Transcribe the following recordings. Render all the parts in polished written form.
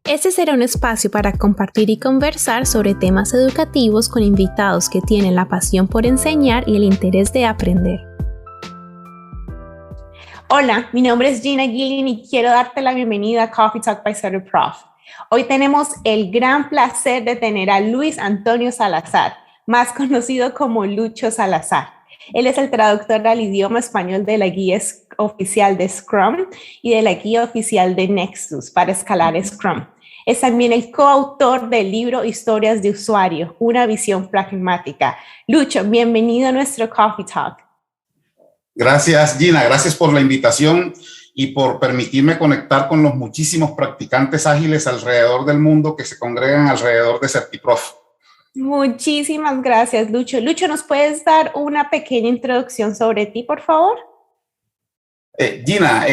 Este será un espacio para compartir y conversar sobre temas educativos con invitados que tienen la pasión por enseñar y el interés de aprender. Hola, mi nombre es Gina Gillian y quiero darte la bienvenida a Coffee Talk by Sutter Prof. Hoy tenemos el gran placer de tener a Luis Antonio Salazar, más conocido como Lucho Salazar. Él es el traductor al idioma español de la guía oficial de Scrum y de la guía oficial de Nexus para escalar Scrum. Es también el coautor del libro Historias de Usuario, una visión pragmática. Lucho, bienvenido a nuestro Coffee Talk. Gracias, Gina. Gracias por la invitación y por permitirme conectar con los muchísimos practicantes ágiles alrededor del mundo que se congregan alrededor de CertiProf. Muchísimas gracias, Lucho. Lucho, ¿nos puedes dar una pequeña introducción sobre ti, por favor? Gina,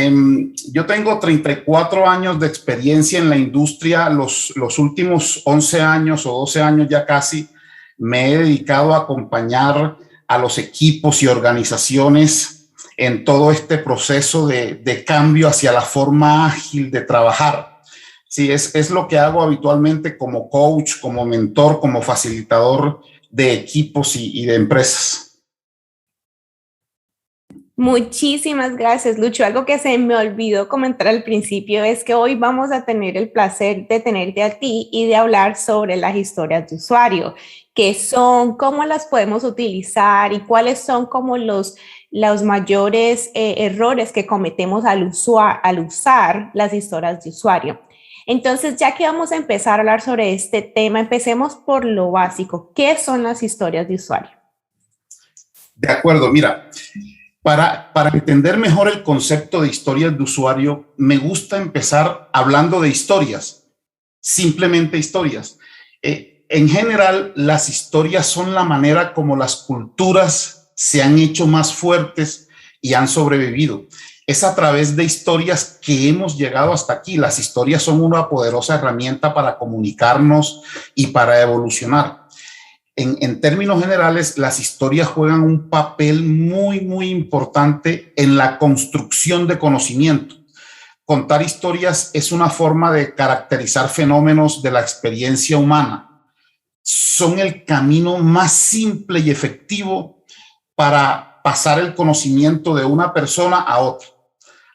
yo tengo 34 años de experiencia en la industria. Los últimos 11 años o 12 años ya casi me he dedicado a acompañar a los equipos y organizaciones en todo este proceso de cambio hacia la forma ágil de trabajar. Sí, es lo que hago habitualmente como coach, como mentor, como facilitador de equipos y de empresas. Muchísimas gracias, Lucho. Algo que se me olvidó comentar al principio es que hoy vamos a tener el placer de tenerte a ti y de hablar sobre las historias de usuario, qué son, cómo las podemos utilizar y cuáles son como los mayores errores que cometemos al usar las historias de usuario. Entonces, ya que vamos a empezar a hablar sobre este tema, empecemos por lo básico. ¿Qué son las historias de usuario? De acuerdo, mira. Para entender mejor el concepto de historias de usuario, me gusta empezar hablando de historias, simplemente historias. En general, las historias son la manera como las culturas se han hecho más fuertes y han sobrevivido. Es a través de historias que hemos llegado hasta aquí. Las historias son una poderosa herramienta para comunicarnos y para evolucionar. En términos generales, las historias juegan un papel muy importante en la construcción de conocimiento. Contar historias es una forma de caracterizar fenómenos de la experiencia humana. Son el camino más simple y efectivo para pasar el conocimiento de una persona a otra.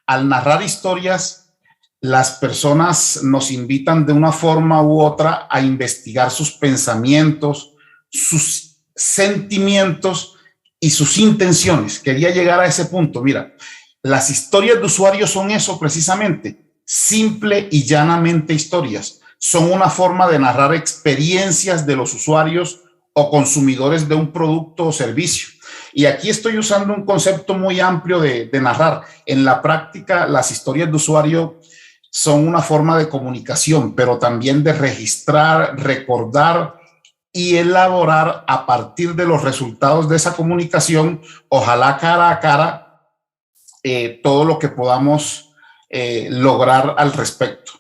Al narrar historias, las personas nos invitan de una forma u otra a investigar sus pensamientos, sus sentimientos y sus intenciones. Quería llegar a ese punto. Mira, las historias de usuario son eso precisamente, simple y llanamente historias. Son una forma de narrar experiencias de los usuarios o consumidores de un producto o servicio. Y aquí estoy usando un concepto muy amplio de narrar. En la práctica, las historias de usuario son una forma de comunicación, pero también de registrar, recordar y elaborar a partir de los resultados de esa comunicación, ojalá cara a cara, todo lo que podamos lograr al respecto.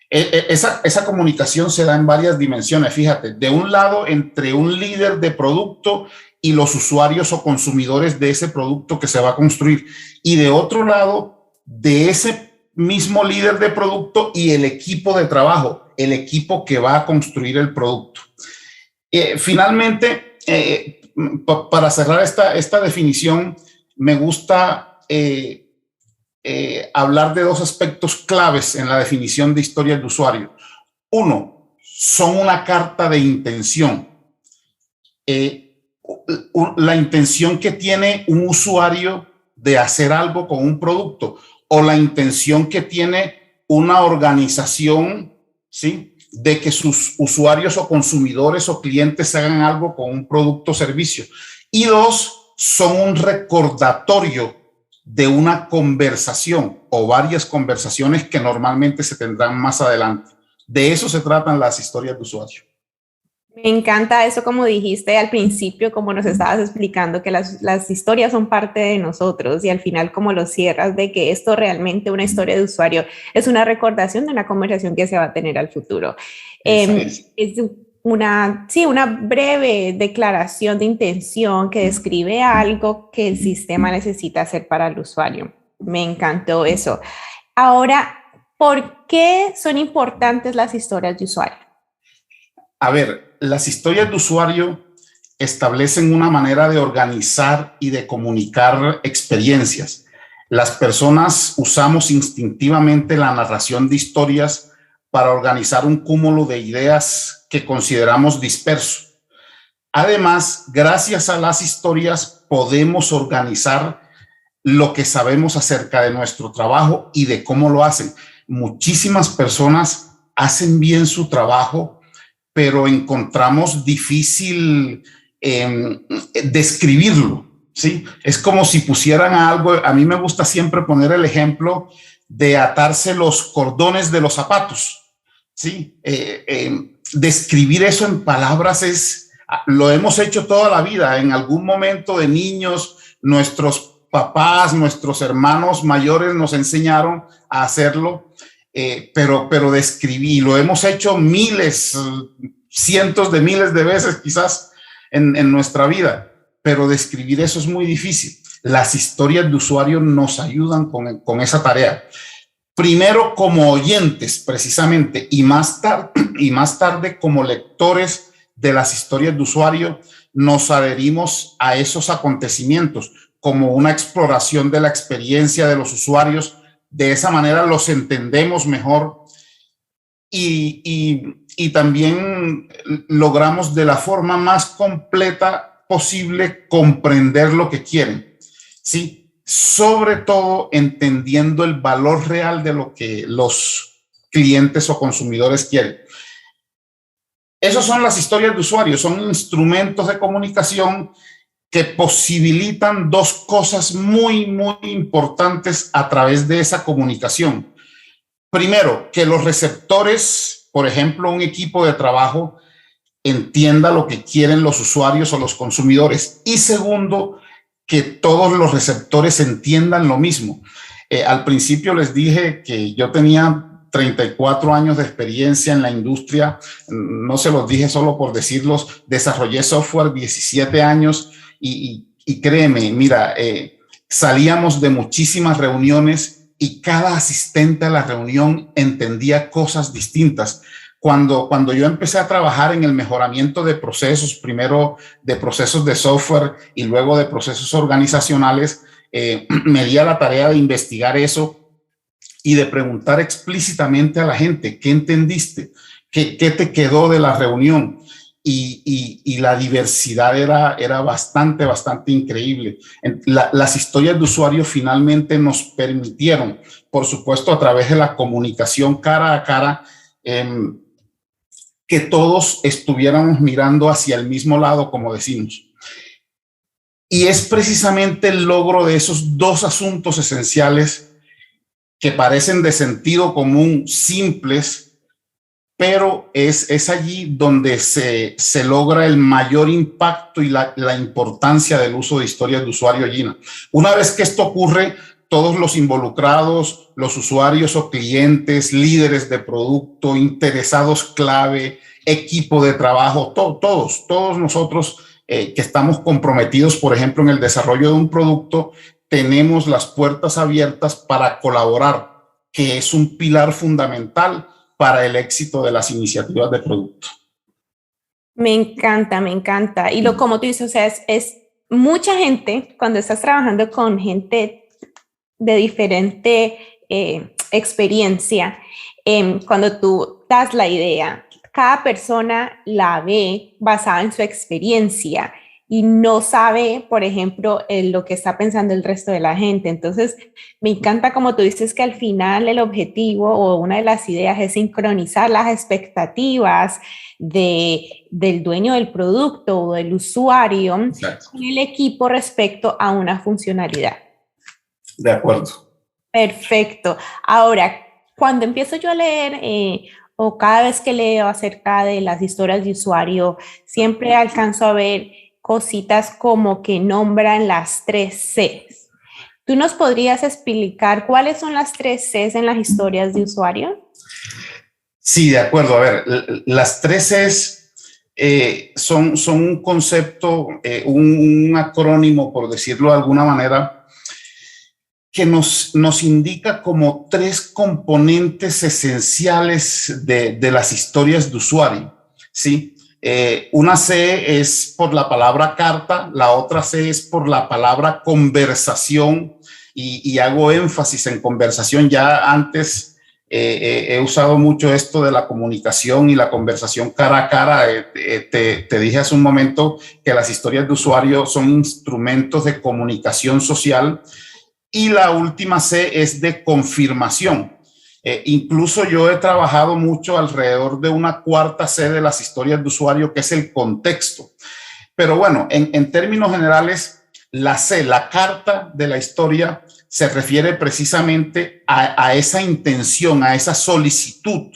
Esa comunicación se da en varias dimensiones, fíjate, de un lado entre un líder de producto y los usuarios o consumidores de ese producto que se va a construir, y de otro lado de ese mismo líder de producto y el equipo de trabajo, el equipo que va a construir el producto. Finalmente, para cerrar esta definición, me gusta hablar de dos aspectos claves en la definición de historias de usuario. Uno, son una carta de intención. La intención que tiene un usuario de hacer algo con un producto o la intención que tiene una organización, ¿sí?, de que sus usuarios o consumidores o clientes hagan algo con un producto o servicio. Y dos, son un recordatorio de una conversación o varias conversaciones que normalmente se tendrán más adelante. De eso se tratan las historias de usuario. Me encanta eso, como dijiste al principio, como nos estabas explicando, que las historias son parte de nosotros y al final como lo cierras de que esto realmente una historia de usuario es una recordación de una conversación que se va a tener al futuro. Es una breve declaración de intención que describe algo que el sistema necesita hacer para el usuario. Me encantó eso. Ahora, ¿Por qué son importantes las historias de usuario? A ver, las historias de usuario establecen una manera de organizar y de comunicar experiencias. Las personas usamos instintivamente la narración de historias para organizar un cúmulo de ideas que consideramos disperso. Además, gracias a las historias podemos organizar lo que sabemos acerca de nuestro trabajo y de cómo lo hacen. Muchísimas personas hacen bien su trabajo, pero encontramos difícil describirlo, ¿sí? Es como si pusieran algo. A mí me gusta siempre poner el ejemplo de atarse los cordones de los zapatos, ¿sí? Describir eso en palabras lo hemos hecho toda la vida. En algún momento de niños, nuestros papás, nuestros hermanos mayores nos enseñaron a hacerlo, pero describí, lo hemos hecho miles, cientos de miles de veces quizás en nuestra vida, pero describir eso es muy difícil. Las historias de usuario nos ayudan con esa tarea. Primero como oyentes, precisamente, y más tarde como lectores de las historias de usuario, nos adherimos a esos acontecimientos como una exploración de la experiencia de los usuarios. De esa manera los entendemos mejor y también logramos de la forma más completa posible comprender lo que quieren, ¿sí? Sobre todo entendiendo el valor real de lo que los clientes o consumidores quieren. Esas son las historias de usuarios, son instrumentos de comunicación que posibilitan dos cosas muy, muy importantes a través de esa comunicación. Primero, que los receptores, por ejemplo, un equipo de trabajo, entienda lo que quieren los usuarios o los consumidores. Y segundo, que todos los receptores entiendan lo mismo. Al principio les dije que yo tenía 34 años de experiencia en la industria. No se los dije solo por decirlos. Desarrollé software 17 años y créeme, mira, salíamos de muchísimas reuniones y cada asistente a la reunión entendía cosas distintas. Cuando yo empecé a trabajar en el mejoramiento de procesos, primero de procesos de software y luego de procesos organizacionales, me di a la tarea de investigar eso y de preguntar explícitamente a la gente, ¿qué entendiste? ¿Qué te quedó de la reunión? Y la diversidad era bastante increíble. Las historias de usuario finalmente nos permitieron, por supuesto, a través de la comunicación cara a cara, que todos estuviéramos mirando hacia el mismo lado, como decimos. Y es precisamente el logro de esos dos asuntos esenciales que parecen de sentido común, simples, pero es allí donde se logra el mayor impacto y la importancia del uso de historias de usuario, Gina. Una vez que esto ocurre, todos los involucrados, los usuarios o clientes, líderes de producto, interesados clave, equipo de trabajo, todos nosotros que estamos comprometidos, por ejemplo, en el desarrollo de un producto, tenemos las puertas abiertas para colaborar, que es un pilar fundamental para el éxito de las iniciativas de producto. Me encanta, me encanta. Y como tú dices, o sea, es mucha gente, cuando estás trabajando con gente de diferente experiencia, cuando tú das la idea, cada persona la ve basada en su experiencia y no sabe, por ejemplo, lo que está pensando el resto de la gente. Entonces, me encanta como tú dices que al final el objetivo o una de las ideas es sincronizar las expectativas del dueño del producto o del usuario. Exacto. Con el equipo respecto a una funcionalidad. De acuerdo. Perfecto. Ahora, cuando empiezo yo a leer o cada vez que leo acerca de las historias de usuario, siempre alcanzo a ver cositas como que nombran las 3 Cs. ¿Tú nos podrías explicar cuáles son las 3 Cs en las historias de usuario? Sí, de acuerdo. A ver, las 3 Cs son un concepto, un acrónimo, por decirlo de alguna manera, que nos indica como tres componentes esenciales de las historias de usuario, ¿sí? Una C es por la palabra carta, la otra C es por la palabra conversación, y hago énfasis en conversación. Ya antes he usado mucho esto de la comunicación y la conversación cara a cara. Te dije hace un momento que las historias de usuario son instrumentos de comunicación social, y la última C es de confirmación. Incluso yo he trabajado mucho alrededor de una cuarta C de las historias de usuario, que es el contexto. Pero bueno, en términos generales, la C, la carta de la historia, se refiere precisamente a esa intención, a esa solicitud,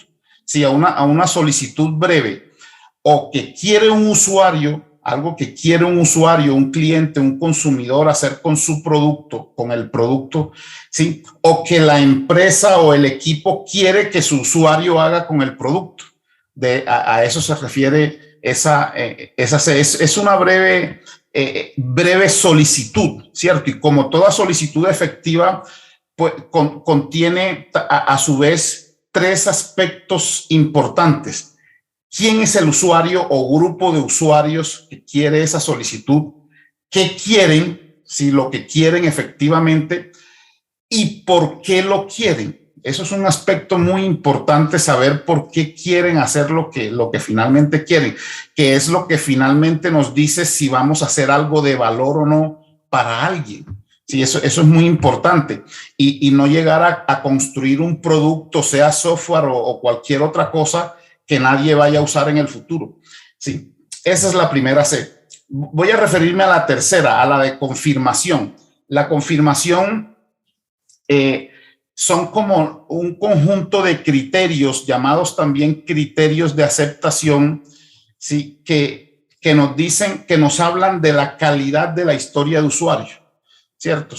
¿sí? A una solicitud breve, o que quiere un usuario, algo que quiere un usuario, un cliente, un consumidor hacer con su producto, con el producto, ¿sí? O que la empresa o el equipo quiere que su usuario haga con el producto. A eso se refiere esa C. Es una breve solicitud, ¿cierto? Y como toda solicitud efectiva, pues, contiene a su vez tres aspectos importantes. ¿Quién es el usuario o grupo de usuarios que quiere esa solicitud? ¿Qué quieren? Si lo que quieren efectivamente, y por qué lo quieren. Eso es un aspecto muy importante, saber por qué quieren hacer lo que finalmente quieren, que es lo que finalmente nos dice si vamos a hacer algo de valor o no para alguien. Sí, eso es muy importante, y no llegar a construir un producto, sea software o cualquier otra cosa, que nadie vaya a usar en el futuro. Sí, esa es la primera C. Voy a referirme a la tercera, a la de confirmación. La confirmación son como un conjunto de criterios, llamados también criterios de aceptación, ¿sí? que nos dicen, que nos hablan de la calidad de la historia de usuario, ¿cierto?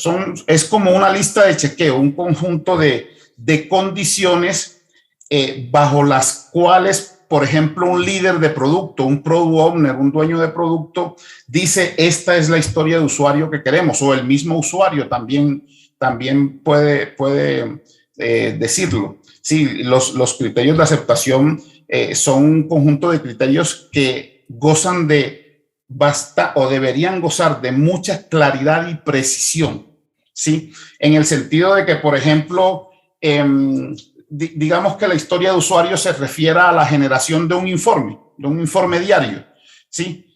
Es como una lista de chequeo, un conjunto de condiciones bajo las cuales, por ejemplo, un líder de producto, un product owner, un dueño de producto, dice: esta es la historia de usuario que queremos, o el mismo usuario también puede decirlo. Sí, los criterios de aceptación son un conjunto de criterios que gozan o deberían gozar de mucha claridad y precisión, ¿sí? En el sentido de que, por ejemplo, digamos que la historia de usuario se refiera a la generación de un informe diario, ¿sí?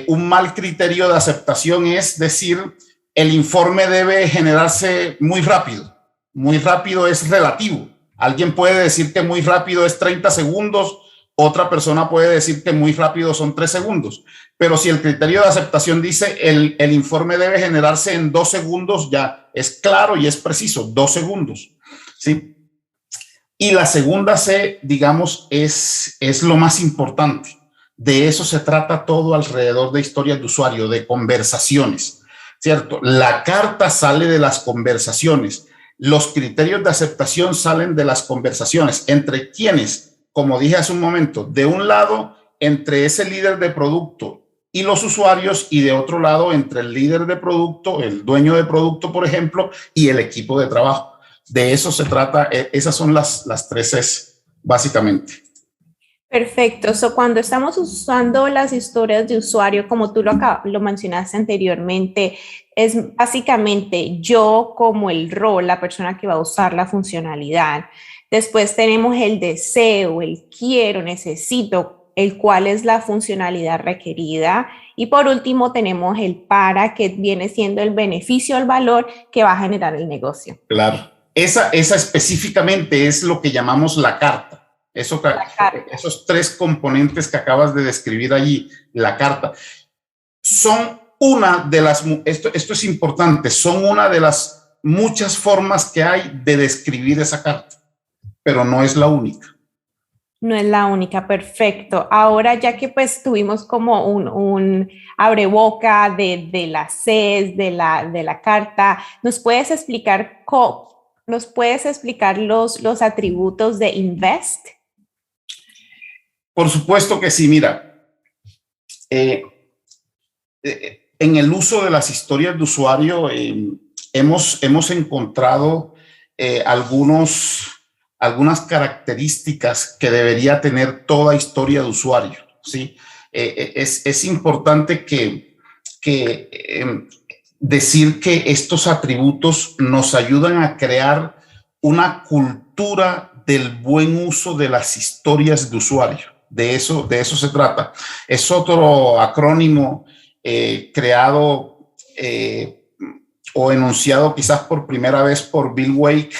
Un mal criterio de aceptación es decir: el informe debe generarse muy rápido. Muy rápido es relativo. Alguien puede decir que muy rápido es 30 segundos, otra persona puede decir que muy rápido son 3 segundos. Pero si el criterio de aceptación dice el informe debe generarse en 2 segundos, ya es claro y es preciso, 2 segundos, ¿sí? Y la segunda C, digamos, es lo más importante. De eso se trata todo alrededor de historias de usuario, de conversaciones, ¿cierto? La carta sale de las conversaciones. Los criterios de aceptación salen de las conversaciones. ¿Entre quiénes? Como dije hace un momento, de un lado, entre ese líder de producto y los usuarios, y de otro lado, entre el líder de producto, el dueño de producto, por ejemplo, y el equipo de trabajo. De eso se trata. Esas son las tres Cs, básicamente. Perfecto. Cuando estamos usando las historias de usuario, como tú lo mencionaste anteriormente, es básicamente yo como el rol, la persona que va a usar la funcionalidad. Después tenemos el deseo, el quiero, necesito, el cual es la funcionalidad requerida. Y por último tenemos el para, que viene siendo el beneficio, el valor que va a generar el negocio. Claro. Esa específicamente es lo que llamamos la carta. Esos tres componentes que acabas de describir allí, la carta, son una de las, esto es importante, son una de las muchas formas que hay de describir esa carta, pero no es la única. No es la única, perfecto. Ahora, ya que pues tuvimos como un abreboca de las Cs, de la carta, ¿nos puedes explicar los atributos de INVEST? Por supuesto que sí. Mira, en el uso de las historias de usuario, hemos encontrado algunas características que debería tener toda historia de usuario, ¿sí? Es importante decir que estos atributos nos ayudan a crear una cultura del buen uso de las historias de usuario. De eso se trata. Es otro acrónimo creado o enunciado quizás por primera vez por Bill Wake,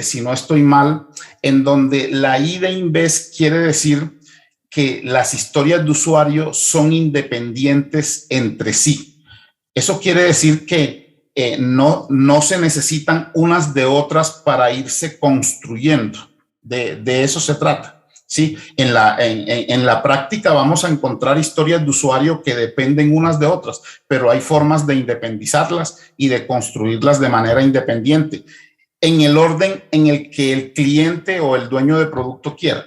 si no estoy mal, en donde la I de Inves quiere decir que las historias de usuario son independientes entre sí. Eso quiere decir que no se necesitan unas de otras para irse construyendo. De eso se trata. Sí, en la práctica vamos a encontrar historias de usuario que dependen unas de otras, pero hay formas de independizarlas y de construirlas de manera independiente, en el orden en el que el cliente o el dueño de producto quiera.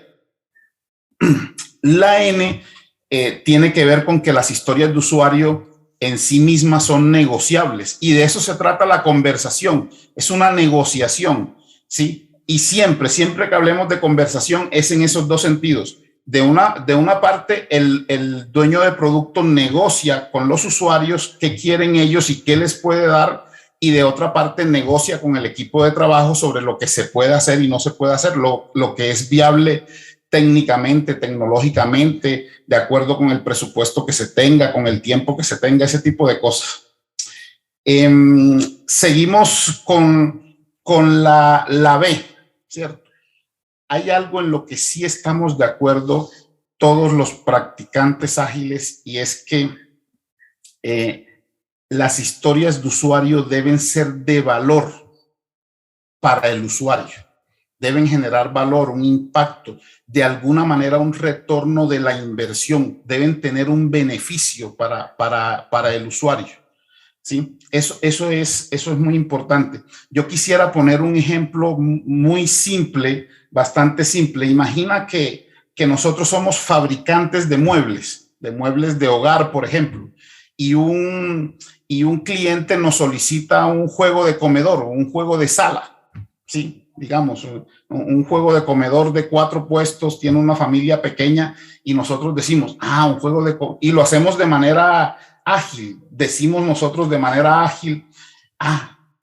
La N tiene que ver con que las historias de usuario en sí mismas son negociables, y de eso se trata la conversación. Es una negociación, ¿sí? Y siempre que hablemos de conversación es en esos dos sentidos. De una parte, el dueño de producto negocia con los usuarios qué quieren ellos y qué les puede dar, y de otra parte negocia con el equipo de trabajo sobre lo que se puede hacer y no se puede hacer, lo que es viable técnicamente, tecnológicamente, de acuerdo con el presupuesto que se tenga, con el tiempo que se tenga, ese tipo de cosas. Seguimos con la B, ¿cierto? Hay algo en lo que sí estamos de acuerdo todos los practicantes ágiles, y es que las historias de usuario deben ser de valor para el usuario. Deben generar valor, un impacto, de alguna manera un retorno de la inversión, deben tener un beneficio para el usuario, ¿sí? Eso es muy importante. Yo quisiera poner un ejemplo muy simple, bastante simple. Imagina que nosotros somos fabricantes de muebles de hogar, por ejemplo, y un cliente nos solicita un juego de comedor o un juego de sala, ¿sí? Digamos, un juego de comedor de 4 puestos, tiene una familia pequeña, y nosotros decimos, un juego y lo hacemos de manera ágil. Decimos nosotros de manera ágil,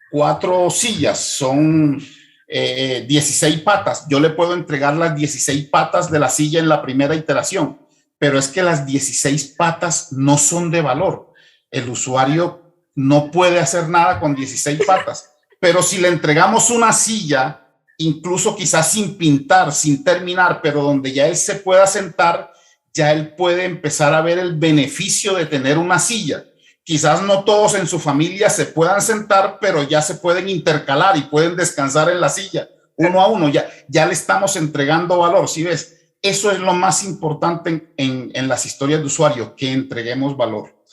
4 sillas son 16 patas. Yo le puedo entregar las 16 patas de la silla en la primera iteración, pero es que las 16 patas no son de valor. El usuario no puede hacer nada con 16 patas, pero si le entregamos una silla, incluso quizás sin pintar, sin terminar, pero donde ya él se pueda sentar, ya él puede empezar a ver el beneficio de tener una silla. Quizás no todos en su familia se puedan sentar, pero ya se pueden intercalar y pueden descansar en la silla, uno a uno. Ya le estamos entregando valor, ¿sí ves? Eso es lo más importante en las historias de usuario, que entreguemos valor.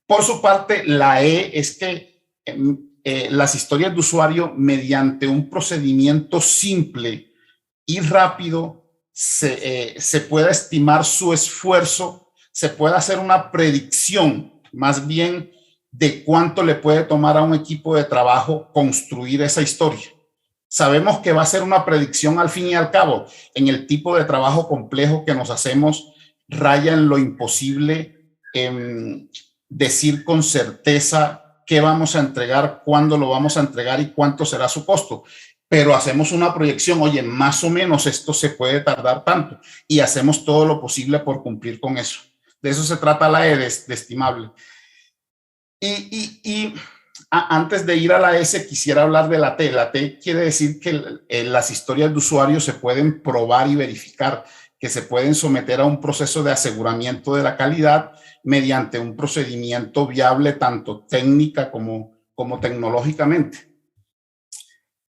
Por su parte, la E es que las historias de usuario, mediante un procedimiento simple y rápido, se pueda estimar su esfuerzo, se puede hacer una predicción más bien de cuánto le puede tomar a un equipo de trabajo construir esa historia. Sabemos que va a ser una predicción al fin y al cabo. En el tipo de trabajo complejo que nos hacemos, raya en lo imposible decir con certeza qué vamos a entregar, cuándo lo vamos a entregar y cuánto será su costo. Pero hacemos una proyección, oye, más o menos esto se puede tardar tanto, y hacemos todo lo posible por cumplir con eso. De eso se trata la E de estimable. Y antes de ir a la S, quisiera hablar de la T. La T quiere decir que las historias de usuario se pueden probar y verificar, que se pueden someter a un proceso de aseguramiento de la calidad mediante un procedimiento viable tanto técnica como tecnológicamente.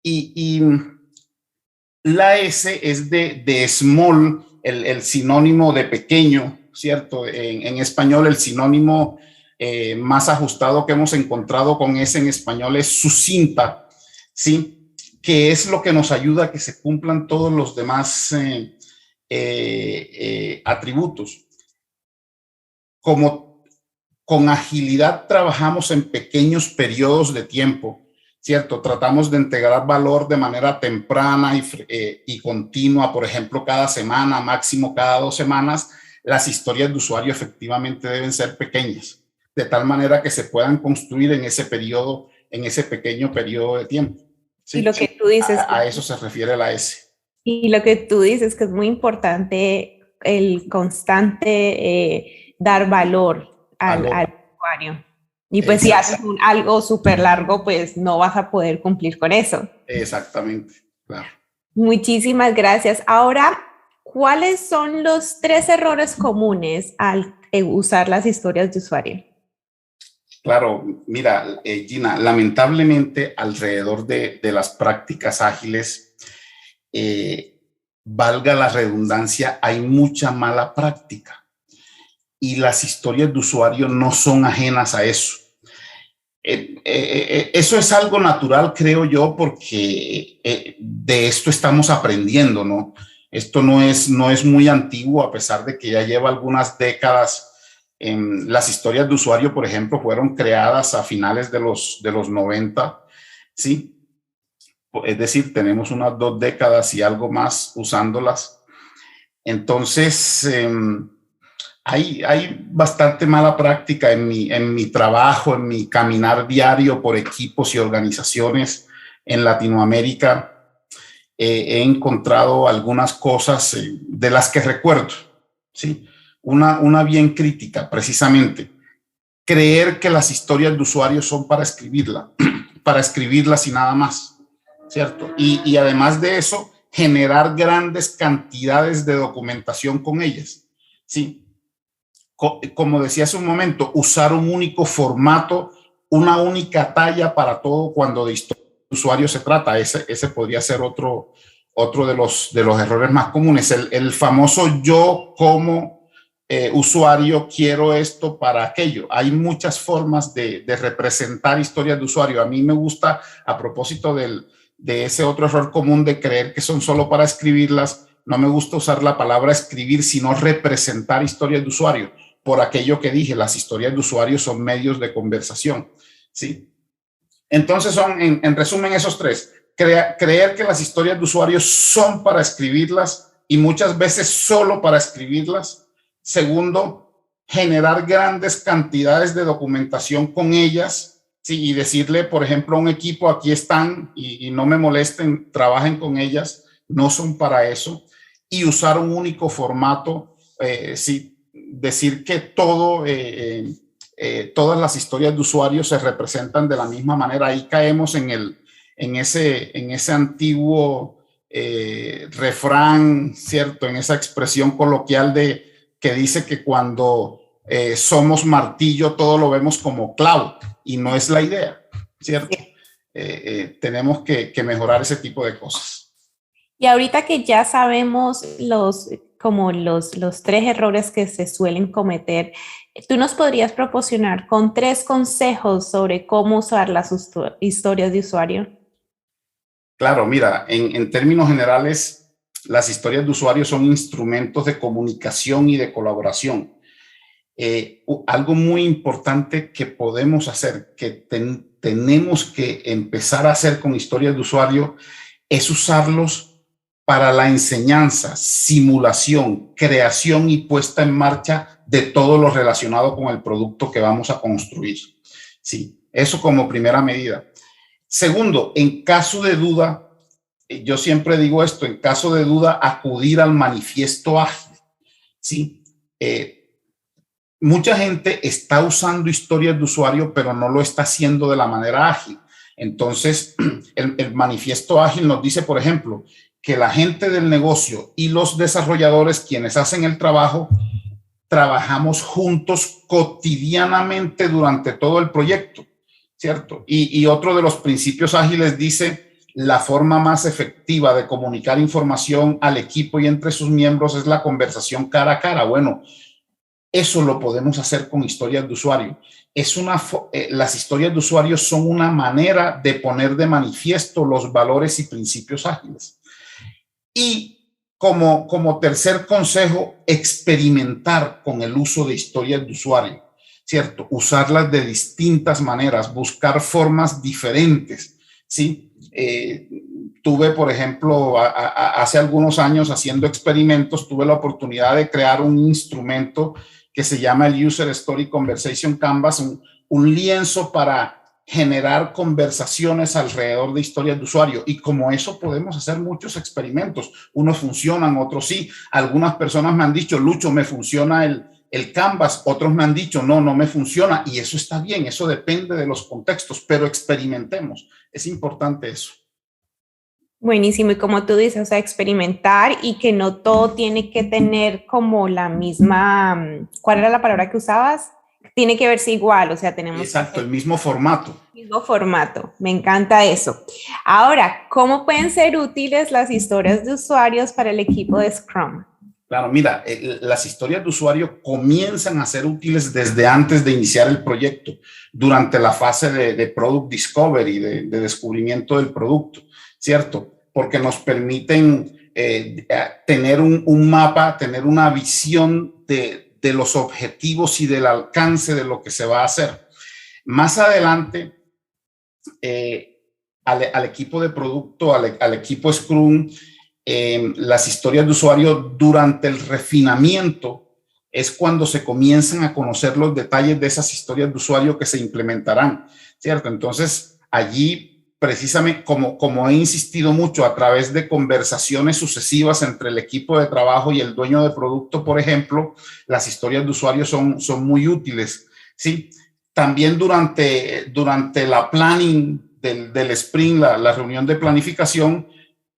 Y la S es de small, el sinónimo de pequeño, ¿cierto? En español el sinónimo más ajustado que hemos encontrado con S en español es sucinta, ¿sí? Que es lo que nos ayuda a que se cumplan todos los demás atributos. Como con agilidad trabajamos en pequeños periodos de tiempo, ¿cierto? Tratamos de integrar valor de manera temprana y continua, por ejemplo, cada semana, máximo cada 2 semanas. Las historias de usuario efectivamente deben ser pequeñas, de tal manera que se puedan construir en ese periodo, en ese pequeño periodo de tiempo. ¿Sí? Y lo que tú dices. A eso se refiere la S. Y lo que tú dices que es muy importante el constante dar valor al usuario. Y pues si haces algo súper largo, pues no vas a poder cumplir con eso. Exactamente, claro. Muchísimas gracias. Ahora, ¿cuáles son los 3 errores comunes al usar las historias de usuario? Claro, mira, Gina, lamentablemente alrededor de las prácticas ágiles, valga la redundancia, hay mucha mala práctica y las historias de usuario no son ajenas a eso. Eso es algo natural, creo yo, porque de esto estamos aprendiendo, ¿no? Esto no es muy antiguo, a pesar de que ya lleva algunas décadas. Las historias de usuario, por ejemplo, fueron creadas a finales de los 90, ¿sí? Es decir, tenemos unas 2 décadas y algo más usándolas. Entonces, hay bastante mala práctica en mi trabajo, en mi caminar diario por equipos y organizaciones en Latinoamérica. He encontrado algunas cosas de las que recuerdo, ¿sí? Una bien crítica, precisamente. Creer que las historias de usuarios son para escribirlas y nada más, ¿cierto? Y además de eso, generar grandes cantidades de documentación con ellas, ¿sí? Como decía hace un momento, usar un único formato, una única talla para todo cuando de historia de usuario se trata. Ese podría ser otro de los errores más comunes. El famoso yo como usuario quiero esto para aquello. Hay muchas formas de representar historias de usuario. A mí me gusta, a propósito de ese otro error común de creer que son solo para escribirlas, no me gusta usar la palabra escribir, sino representar historias de usuario. Por aquello que dije, las historias de usuario son medios de conversación, ¿sí? Entonces son, en resumen, esos 3. Creer que las historias de usuario son para escribirlas y muchas veces solo para escribirlas. Segundo, generar grandes cantidades de documentación con ellas, ¿sí? Y decirle, por ejemplo, a un equipo, aquí están y no me molesten, trabajen con ellas, no son para eso. Y usar un único formato, sí, decir que todas las historias de usuarios se representan de la misma manera. Ahí caemos en ese antiguo refrán, ¿cierto? En esa expresión coloquial que dice que cuando somos martillo todo lo vemos como clavo, y no es la idea, ¿cierto? Tenemos que mejorar ese tipo de cosas. Y ahorita que ya sabemos los 3 errores que se suelen cometer, ¿tú nos podrías proporcionar con 3 consejos sobre cómo usar las historias de usuario? Claro, mira, en términos generales, las historias de usuario son instrumentos de comunicación y de colaboración. Algo muy importante que podemos hacer, que tenemos que empezar a hacer con historias de usuario, es usarlos para la enseñanza, simulación, creación y puesta en marcha de todo lo relacionado con el producto que vamos a construir. Sí, eso como primera medida. Segundo, en caso de duda, yo siempre digo esto, en caso de duda, acudir al manifiesto ágil. ¿Sí? Mucha gente está usando historias de usuario, pero no lo está haciendo de la manera ágil. Entonces, el manifiesto ágil nos dice, por ejemplo, que la gente del negocio y los desarrolladores, quienes hacen el trabajo, trabajamos juntos cotidianamente durante todo el proyecto, ¿cierto? Y otro de los principios ágiles dice, la forma más efectiva de comunicar información al equipo y entre sus miembros es la conversación cara a cara. Bueno, eso lo podemos hacer con historias de usuario. Las historias de usuario son una manera de poner de manifiesto los valores y principios ágiles. Y como tercer consejo, experimentar con el uso de historias de usuario. ¿cierto? Usarlas de distintas maneras, buscar formas diferentes, ¿sí? Tuve, por ejemplo, hace algunos años haciendo experimentos, tuve la oportunidad de crear un instrumento que se llama el User Story Conversation Canvas, un lienzo para generar conversaciones alrededor de historias de usuario. Y como eso podemos hacer muchos experimentos. Unos funcionan, otros sí. Algunas personas me han dicho, Lucho, me funciona el Canvas. Otros me han dicho, no me funciona. Y eso está bien, eso depende de los contextos, pero experimentemos. Es importante eso. Buenísimo, y como tú dices, o sea, experimentar y que no todo tiene que tener como la misma, ¿cuál era la palabra que usabas? Tiene que verse igual, o sea, tenemos... Exacto, el mismo formato. Mismo formato, me encanta eso. Ahora, ¿cómo pueden ser útiles las historias de usuarios para el equipo de Scrum? Claro, mira, las historias de usuario comienzan a ser útiles desde antes de iniciar el proyecto, durante la fase de Product Discovery, de descubrimiento del producto, ¿cierto? Porque nos permiten tener un mapa, tener una visión de los objetivos y del alcance de lo que se va a hacer. Más adelante, al equipo de producto, al equipo Scrum, las historias de usuario durante el refinamiento es cuando se comienzan a conocer los detalles de esas historias de usuario que se implementarán, ¿cierto? Entonces, allí, precisamente, como he insistido mucho a través de conversaciones sucesivas entre el equipo de trabajo y el dueño de producto, por ejemplo, las historias de usuario son muy útiles, ¿sí? También durante la planning del sprint, la reunión de planificación,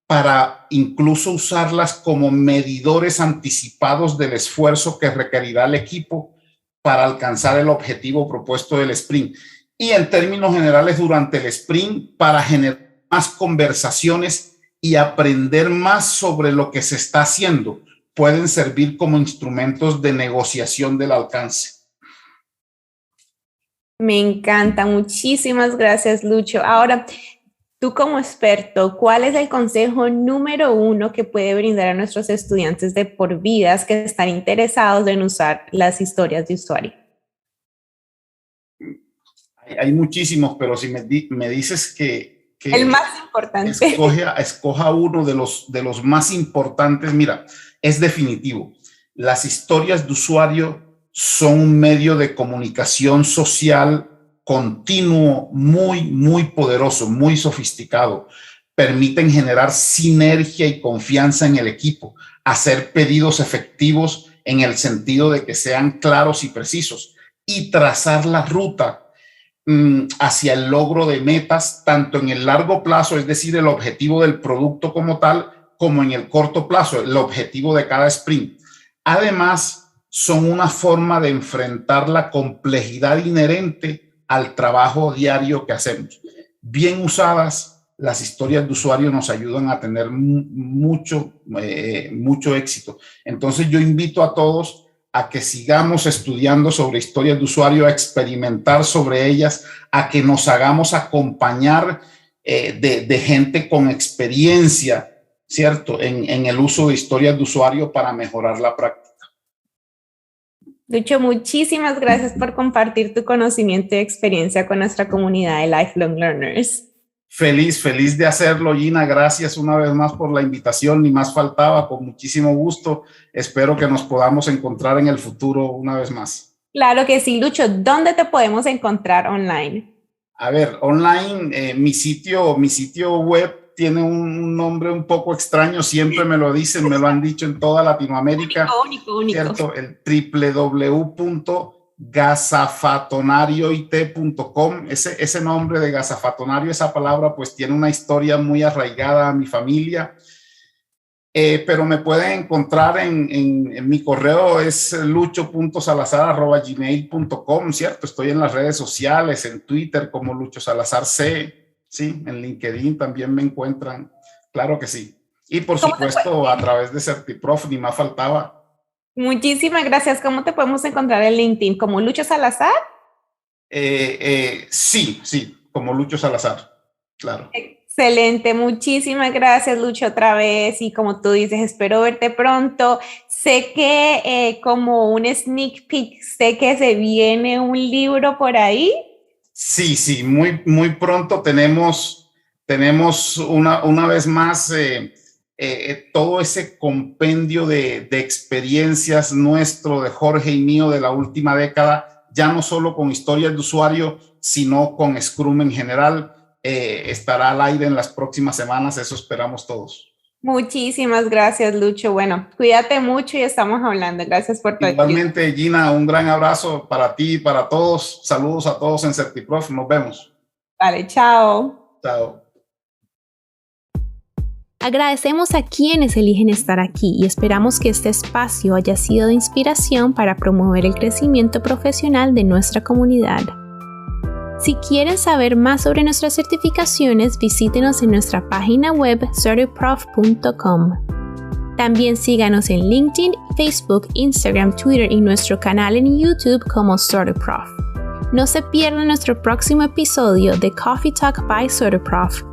para incluso usarlas como medidores anticipados del esfuerzo que requerirá el equipo para alcanzar el objetivo propuesto del sprint. Y en términos generales, durante el sprint, para generar más conversaciones y aprender más sobre lo que se está haciendo, pueden servir como instrumentos de negociación del alcance. Me encanta, muchísimas gracias, Lucho. Ahora, tú como experto, ¿cuál es el consejo número 1 que puede brindar a nuestros estudiantes de por vidas que están interesados en usar las historias de usuario? Hay muchísimos, pero si me dices que el más importante. Escoja uno de los más importantes, mira, es definitivo. Las historias de usuario son un medio de comunicación social continuo, muy poderoso, muy sofisticado. Permiten generar sinergia y confianza en el equipo, hacer pedidos efectivos en el sentido de que sean claros y precisos y trazar la ruta hacia el logro de metas, tanto en el largo plazo, es decir, el objetivo del producto como tal, como en el corto plazo, el objetivo de cada sprint. Además, son una forma de enfrentar la complejidad inherente al trabajo diario que hacemos. Bien usadas, las historias de usuario nos ayudan a tener mucho éxito. Entonces yo invito a todos a que sigamos estudiando sobre historias de usuario, a experimentar sobre ellas, a que nos hagamos acompañar de gente con experiencia, ¿cierto?, en el uso de historias de usuario para mejorar la práctica. Lucho, muchísimas gracias por compartir tu conocimiento y experiencia con nuestra comunidad de Lifelong Learners. Feliz de hacerlo, Gina. Gracias una vez más por la invitación. Ni más faltaba, con muchísimo gusto. Espero que nos podamos encontrar en el futuro una vez más. Claro que sí, Lucho. ¿Dónde te podemos encontrar online? A ver, online, mi sitio web tiene un nombre un poco extraño, siempre me lo dicen, me lo han dicho en toda Latinoamérica. Único. ¿Cierto? El www.gazafatonarioit.com. Ese nombre de gazafatonario, esa palabra, pues tiene una historia muy arraigada a mi familia. Pero me pueden encontrar en mi correo, es lucho.salazar@gmail.com, ¿cierto? Estoy en las redes sociales, en Twitter como Lucho Salazar C. Sí, en LinkedIn también me encuentran, claro que sí. Y por supuesto a través de Certiprof, ni más faltaba. Muchísimas gracias. ¿Cómo te podemos encontrar en LinkedIn? ¿Como Lucho Salazar? Sí, como Lucho Salazar, claro. Excelente, muchísimas gracias, Lucho, otra vez. Y como tú dices, espero verte pronto. Sé que como un sneak peek, sé que se viene un libro por ahí. Sí, muy pronto tenemos una vez más todo ese compendio de experiencias nuestro, de Jorge y mío de la última década, ya no solo con historias de usuario, sino con Scrum en general. Estará al aire en las próximas semanas, eso esperamos todos. Muchísimas gracias, Lucho. Bueno, cuídate mucho y estamos hablando. Gracias por tu ayuda. Igualmente, Gina, un gran abrazo para ti y para todos. Saludos a todos en CertiProf. Nos vemos. Vale, chao. Chao. Agradecemos a quienes eligen estar aquí y esperamos que este espacio haya sido de inspiración para promover el crecimiento profesional de nuestra comunidad. Si quieren saber más sobre nuestras certificaciones, visítenos en nuestra página web certiprof.com. También síganos en LinkedIn, Facebook, Instagram, Twitter y nuestro canal en YouTube como CertiProf. No se pierdan nuestro próximo episodio de Coffee Talk by CertiProf,